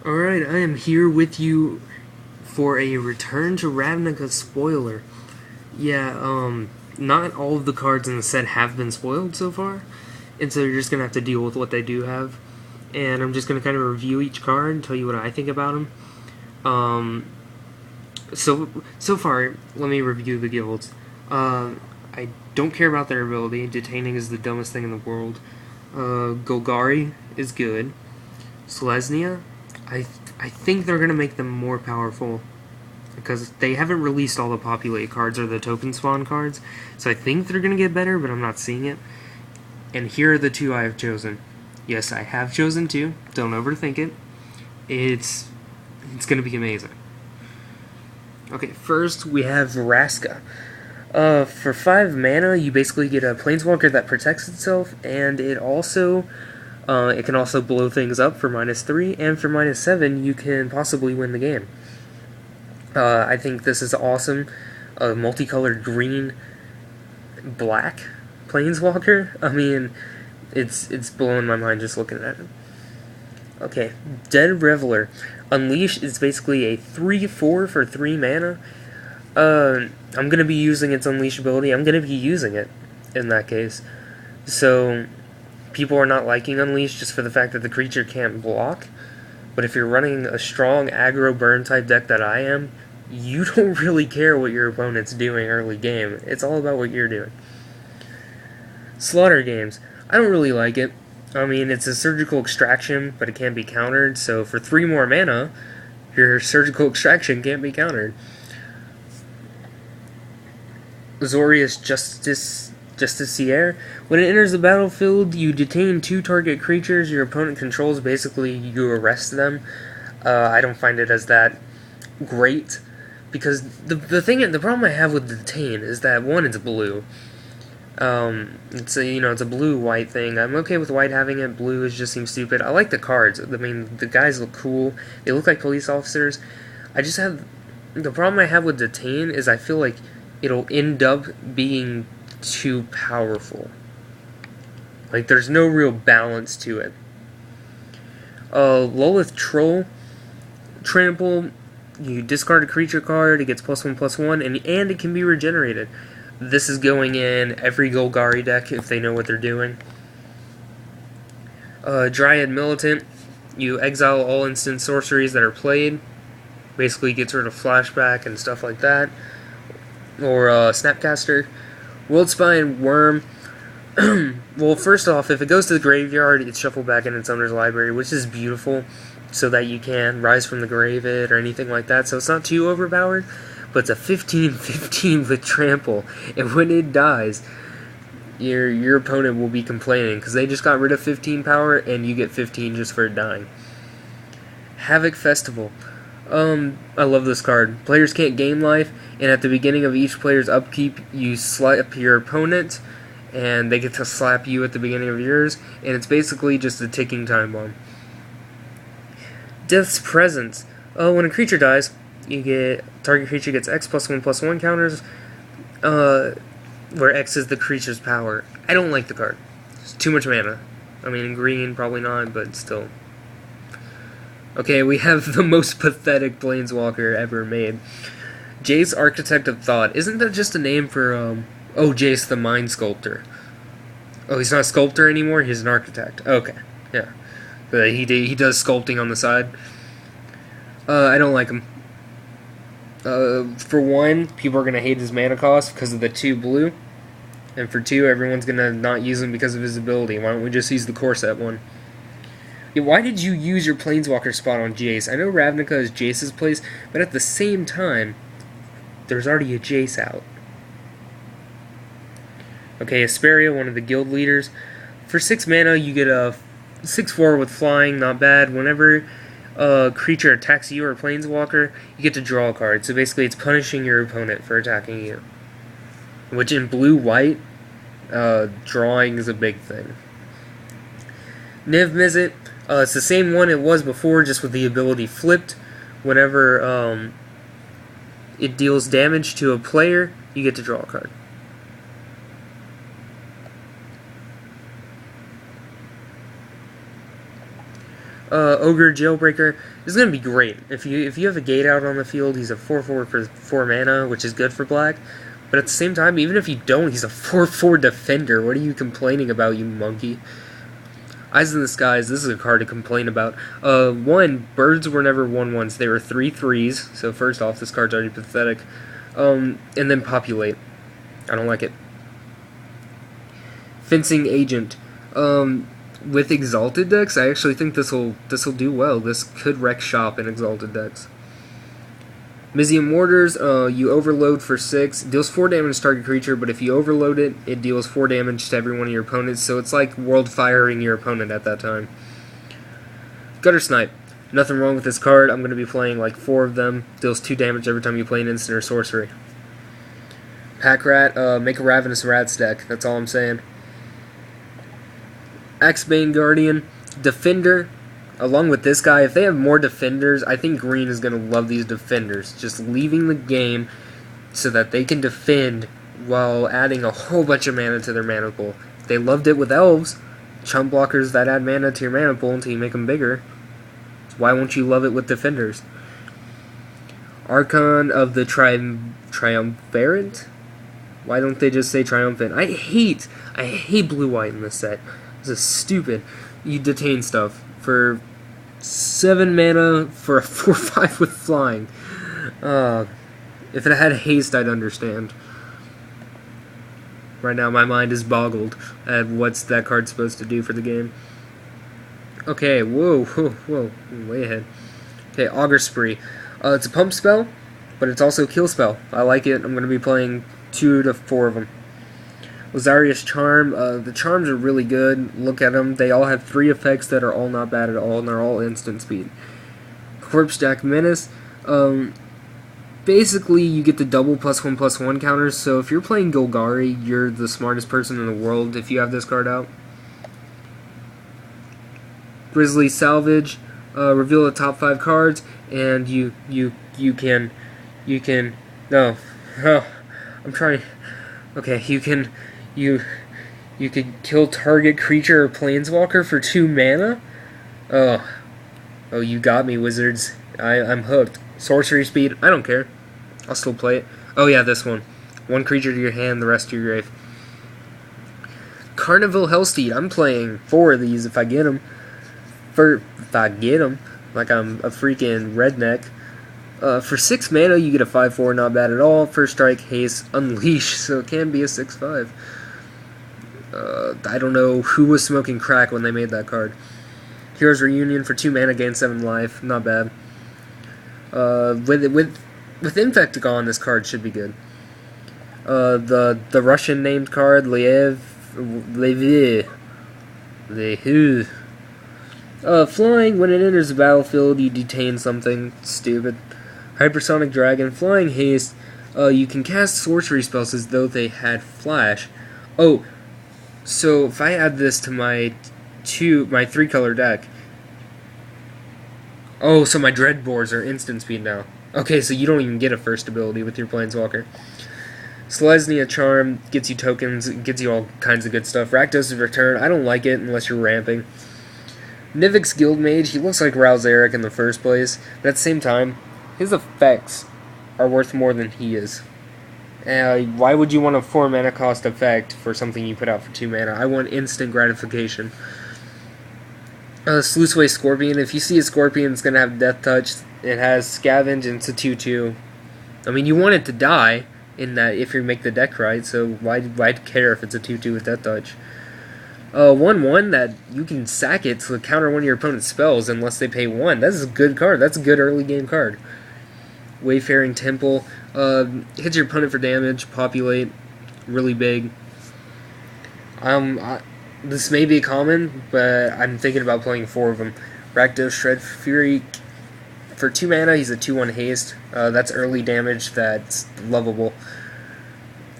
Alright, I am here with you for a Return to Ravnica spoiler. Yeah, not all of the cards in the set have been spoiled so far, and so you're just gonna have to deal with what they do have. And I'm just gonna kind of review each card and tell you what I think about them. Um, so far, let me review the guilds. I don't care about their ability. Detaining is the dumbest thing in the world. Golgari is good. Selesnya, I I think they're gonna make them more powerful because they haven't released all the populate cards or the token spawn cards. So I think they're gonna get better, but I'm not seeing it. And here are the two I have chosen. Yes, I have chosen two. Don't overthink it. It's gonna be amazing. Okay, first we have Vraska. For 5 mana, you basically get a planeswalker that protects itself, and it can also blow things up for -3, and for -7, you can possibly win the game. I think this is awesome. A multicolored green, black planeswalker. I mean, it's blowing my mind just looking at it. Okay, Dead Reveler. Unleash is basically a 3/4 for 3 mana. I'm gonna be using its Unleash ability. I'm gonna be using it in that case. So, people are not liking Unleash just for the fact that the creature can't block. But if you're running a strong aggro burn type deck that I am, you don't really care what your opponent's doing early game. It's all about what you're doing. Slaughter Games. I don't really like it. I mean, it's a surgical extraction, but it can't be countered. So for 3 more mana, your surgical extraction can't be countered. Azorius Justiciar. When it enters the battlefield, you detain 2 target creatures your opponent controls. Basically, you arrest them. I don't find it as that great because the problem I have with detain is that one, it's blue. It's a blue-white thing. I'm okay with white having it. Blue just seems stupid. I like the cards. I mean, the guys look cool. They look like police officers. I just have the problem I have with detain is I feel like it'll end up being too powerful. Like there's no real balance to it. Lolith Troll, Trample. You discard a creature card. It gets +1/+1, and it can be regenerated. This is going in every Golgari deck if they know what they're doing. Dryad Militant. You exile all instant sorceries that are played. Basically gets rid of flashback and stuff like that. Or Snapcaster. Worldspine Worm. Well, first off, if it goes to the graveyard, it's shuffled back in its owner's library, which is beautiful, so that you can rise from the grave it or anything like that, so it's not too overpowered, but it's a 15/15 with trample, and when it dies, your opponent will be complaining, because they just got rid of 15 power, and you get 15 just for it dying. Havoc Festival. I love this card. Players can't gain life, and at the beginning of each player's upkeep, you slap your opponent, and they get to slap you at the beginning of yours, and it's basically just a ticking time bomb. Death's Presence. When a creature dies, target creature gets X +1/+1 counters, where X is the creature's power. I don't like the card. It's too much mana. I mean, in green, probably not, but still. Okay, we have the most pathetic planeswalker ever made. Jace, Architect of Thought. Isn't that just a name for, Jace the Mind Sculptor. Oh, he's not a sculptor anymore? He's an architect. Okay, yeah. He does sculpting on the side. I don't like him. For 1, people are going to hate his mana cost because of the 2 blue. And for 2, everyone's going to not use him because of his ability. Why don't we just use the core set one? Yeah, why did you use your Planeswalker spot on Jace? I know Ravnica is Jace's place, but at the same time, there's already a Jace out. Okay, Asperia, one of the guild leaders. For 6 mana, you get a 6/4 with flying, not bad. Whenever a creature attacks you or a Planeswalker, you get to draw a card. So basically, it's punishing your opponent for attacking you. Which in blue-white, drawing is a big thing. Niv Mizzet, it's the same one it was before, just with the ability flipped. Whenever it deals damage to a player, you get to draw a card. Ogre Jailbreaker is gonna be great. If you have a gate out on the field, he's a 4/4 for 4 mana, which is good for black. But at the same time, even if you don't, he's a 4/4 defender. What are you complaining about, you monkey? Eyes in the Skies, this is a card to complain about. One, birds were never 1/1s. They were 3/3s. So first off, this card's already pathetic. And then Populate. I don't like it. Fencing Agent. With Exalted decks, I actually think this'll do well. This could wreck shop in Exalted decks. Mizium Mortars, you overload for 6, deals 4 damage to target creature, but if you overload it, it deals 4 damage to every one of your opponents, so it's like world firing your opponent at that time. Gutter Snipe, nothing wrong with this card. I'm going to be playing like 4 of them, deals 2 damage every time you play an instant or sorcery. Pack Rat, make a Ravenous Rats deck, that's all I'm saying. Axebane Guardian, Defender. Along with this guy, if they have more defenders, I think green is going to love these defenders. Just leaving the game so that they can defend while adding a whole bunch of mana to their mana pool. They loved it with elves, chump blockers that add mana to your mana pool until you make them bigger. Why won't you love it with defenders? Archon of the Triumvirate? Why don't they just say Triumphant? I hate blue-white in this set. This is stupid. You detain stuff for 7 mana for a 4/5 with flying. If it had haste, I'd understand. Right now, my mind is boggled at what's that card supposed to do for the game. Okay, whoa, way ahead. Okay, Augur Spree. It's a pump spell, but it's also a kill spell. I like it. I'm going to be playing 2 to 4 of them. Lazarius Charm, the charms are really good. Look at them. They all have 3 effects that are all not bad at all, and they're all instant speed. Corpse Jack Menace, basically you get the double +1/+1 counters, so if you're playing Golgari, you're the smartest person in the world if you have this card out. Grizzly Salvage, reveal the top 5 cards, and you can, no, oh, I'm trying, okay, you can kill target creature or planeswalker for 2 mana? Oh, you got me, Wizards. I'm hooked. Sorcery speed, I don't care. I'll still play it. Oh yeah, this one. 1 creature to your hand, the rest to your grave. Carnival Hellsteed, I'm playing 4 of these if I get them. If I get them, like I'm a freaking redneck. For 6 mana, you get a 5/4, not bad at all. First strike, haste, unleash, so it can be a 6/5. I don't know who was smoking crack when they made that card. Heroes Reunion for 2 mana, gain 7 life, not bad. With Infect gone, this card should be good. The Russian named card, Lev, flying, when it enters the battlefield, you detain something stupid. Hypersonic Dragon, flying haste, you can cast sorcery spells as though they had flash. Oh, so if I add this to my 3-color deck, oh, so my Dreadbores are instant speed now. Okay, so you don't even get a first ability with your Planeswalker. Selesnya Charm gets you tokens, gets you all kinds of good stuff. Rakdos' Return, I don't like it unless you're ramping. Nivix Guildmage, he looks like Ralzeric in the first place, but at the same time, his effects are worth more than he is. Why would you want a 4 mana cost effect for something you put out for 2 mana? I want instant gratification. Sluiceway Scorpion, if you see a Scorpion, it's going to have Death Touch. It has Scavenge, and it's a 2/2. I mean, you want it to die in that if you make the deck right, so why care if it's a 2/2 with Death Touch? 1/1 that you can sack it to counter one of your opponent's spells unless they pay 1. That's a good card. That's a good early game card. Wayfaring Temple, hits your opponent for damage, populate, really big. This may be common, but I'm thinking about playing 4 of them. Rakdos Shred Fury, for 2 mana, he's a 2/1 haste. That's early damage that's lovable.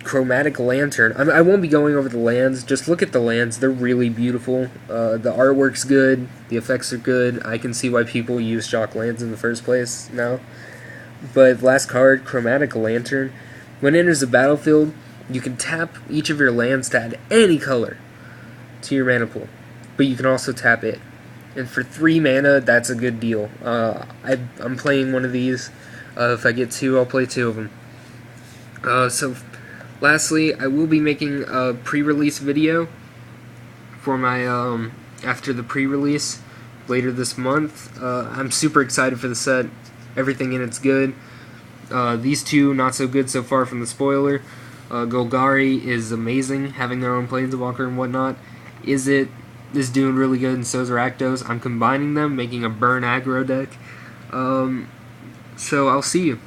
Chromatic Lantern, I won't be going over the lands, just look at the lands, they're really beautiful. The artwork's good, the effects are good, I can see why people use Jock lands in the first place now. But last card, Chromatic Lantern. When it enters the battlefield, you can tap each of your lands to add any color to your mana pool. But you can also tap it. and for 3 mana, that's a good deal. I'm playing one of these. If I get 2, I'll play 2 of them. So, lastly, I will be making a pre-release video for my after the pre-release later this month. I'm super excited for the set. Everything in it's good. These two not so good so far from the spoiler. Golgari is amazing, having their own Planeswalker and whatnot. Is doing really good, and so is Rakdos. I'm combining them, making a burn aggro deck. So I'll see you.